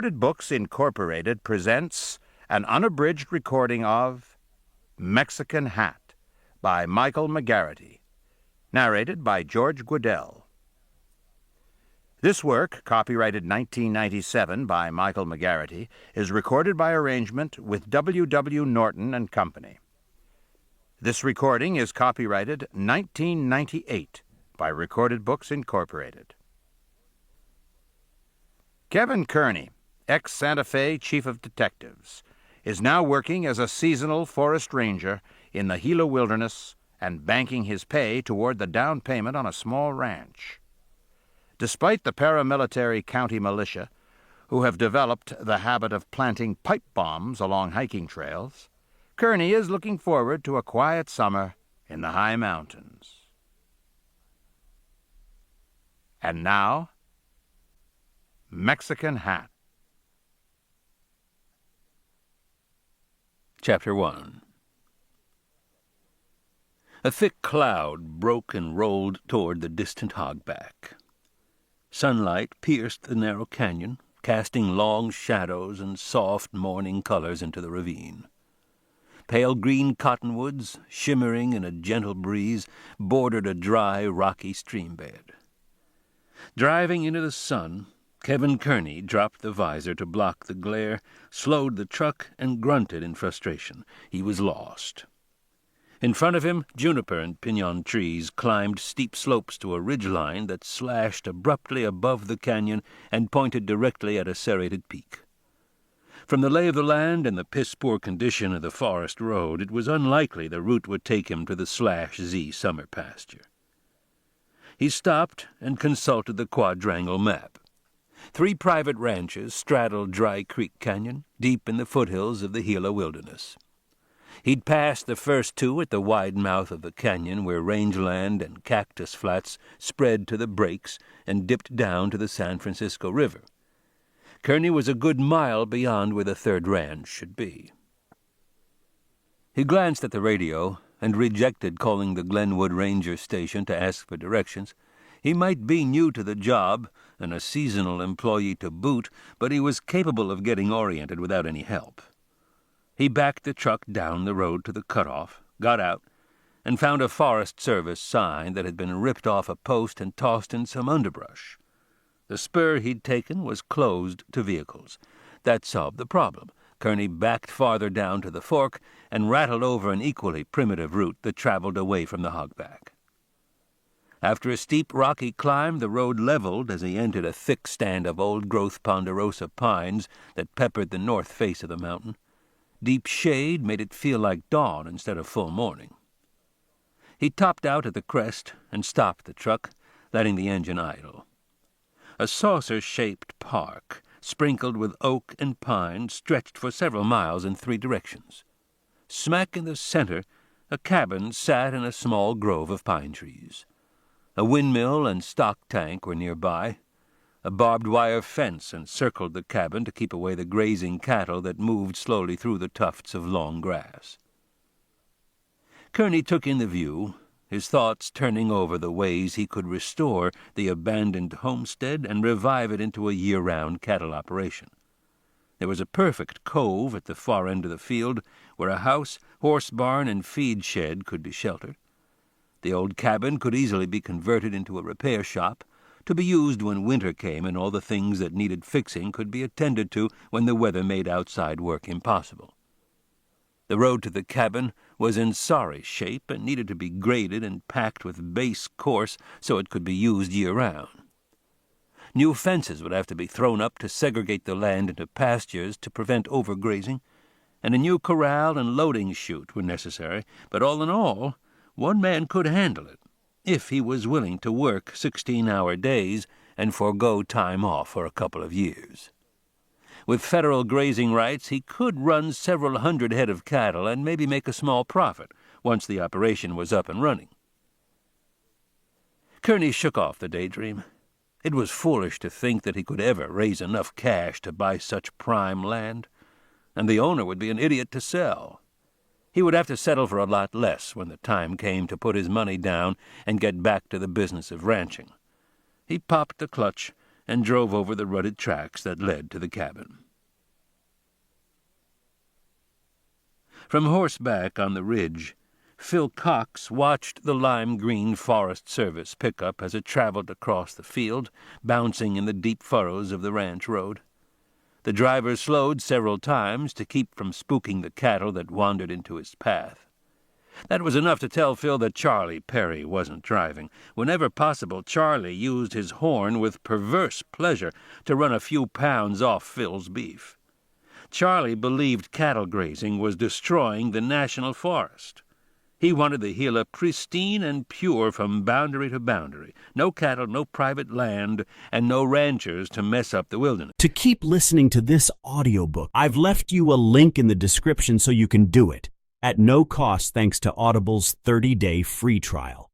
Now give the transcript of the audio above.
Recorded Books Incorporated presents an unabridged recording of Mexican Hat by Michael McGarrity, narrated by George Guidell. This work, copyrighted 1997 by Michael McGarrity, is recorded by arrangement with W. W. Norton and Company. This recording is copyrighted 1998 by Recorded Books Incorporated. Kevin Kearney, ex-Santa Fe Chief of Detectives, is now working as a seasonal forest ranger in the Gila Wilderness and banking his pay toward the down payment on a small ranch. Despite the paramilitary county militia, who have developed the habit of planting pipe bombs along hiking trails, Kearney is looking forward to a quiet summer in the high mountains. And now, Mexican Hat. Chapter 1. A thick cloud broke and rolled toward the distant hogback. Sunlight pierced the narrow canyon, casting long shadows and soft morning colors into the ravine. Pale green cottonwoods, shimmering in a gentle breeze, bordered a dry, rocky stream bed. Driving into the sun, Kevin Kearney dropped the visor to block the glare, slowed the truck, and grunted in frustration. He was lost. In front of him, juniper and pinon trees climbed steep slopes to a ridgeline that slashed abruptly above the canyon and pointed directly at a serrated peak. From the lay of the land and the piss-poor condition of the forest road, it was unlikely the route would take him to the /Z summer pasture. He stopped and consulted the quadrangle map. 3 private ranches straddled Dry Creek Canyon, deep in the foothills of the Gila Wilderness. He'd passed the first 2 at the wide mouth of the canyon, where rangeland and cactus flats spread to the breaks and dipped down to the San Francisco River. Kearney was a good mile beyond where the 3rd ranch should be. He glanced at the radio and rejected calling the Glenwood Ranger Station to ask for directions. He might be new to the job and a seasonal employee to boot, but he was capable of getting oriented without any help. He backed the truck down the road to the cutoff, got out, and found a Forest Service sign that had been ripped off a post and tossed in some underbrush. The spur he'd taken was closed to vehicles. That solved the problem. Kearney backed farther down to the fork and rattled over an equally primitive route that traveled away from the hogback. After a steep, rocky climb, the road leveled as he entered a thick stand of old-growth ponderosa pines that peppered the north face of the mountain. Deep shade made it feel like dawn instead of full morning. He topped out at the crest and stopped the truck, letting the engine idle. A saucer-shaped park, sprinkled with oak and pine, stretched for several miles in 3 directions. Smack in the center, a cabin sat in a small grove of pine trees. A windmill and stock tank were nearby. A barbed wire fence encircled the cabin to keep away the grazing cattle that moved slowly through the tufts of long grass. Kearney took in the view, his thoughts turning over the ways he could restore the abandoned homestead and revive it into a year-round cattle operation. There was a perfect cove at the far end of the field where a house, horse barn, and feed shed could be sheltered. The old cabin could easily be converted into a repair shop, to be used when winter came and all the things that needed fixing could be attended to when the weather made outside work impossible. The road to the cabin was in sorry shape and needed to be graded and packed with base course so it could be used year-round. New fences would have to be thrown up to segregate the land into pastures to prevent overgrazing, and a new corral and loading chute were necessary, but all in all, one man could handle it, if he was willing to work 16-hour days and forego time off for a couple of years. With federal grazing rights, he could run several hundred head of cattle and maybe make a small profit once the operation was up and running. Kearney shook off the daydream. It was foolish to think that he could ever raise enough cash to buy such prime land, and the owner would be an idiot to sell. He would have to settle for a lot less when the time came to put his money down and get back to the business of ranching. He popped the clutch and drove over the rutted tracks that led to the cabin. From horseback on the ridge, Phil Cox watched the lime-green Forest Service pickup as it traveled across the field, bouncing in the deep furrows of the ranch road. The driver slowed several times to keep from spooking the cattle that wandered into his path. That was enough to tell Phil that Charlie Perry wasn't driving. Whenever possible, Charlie used his horn with perverse pleasure to run a few pounds off Phil's beef. Charlie believed cattle grazing was destroying the national forest. He wanted the Gila pristine and pure from boundary to boundary. No cattle, no private land, and no ranchers to mess up the wilderness. To keep listening to this audiobook, I've left you a link in the description so you can do it at no cost thanks to Audible's 30-day free trial.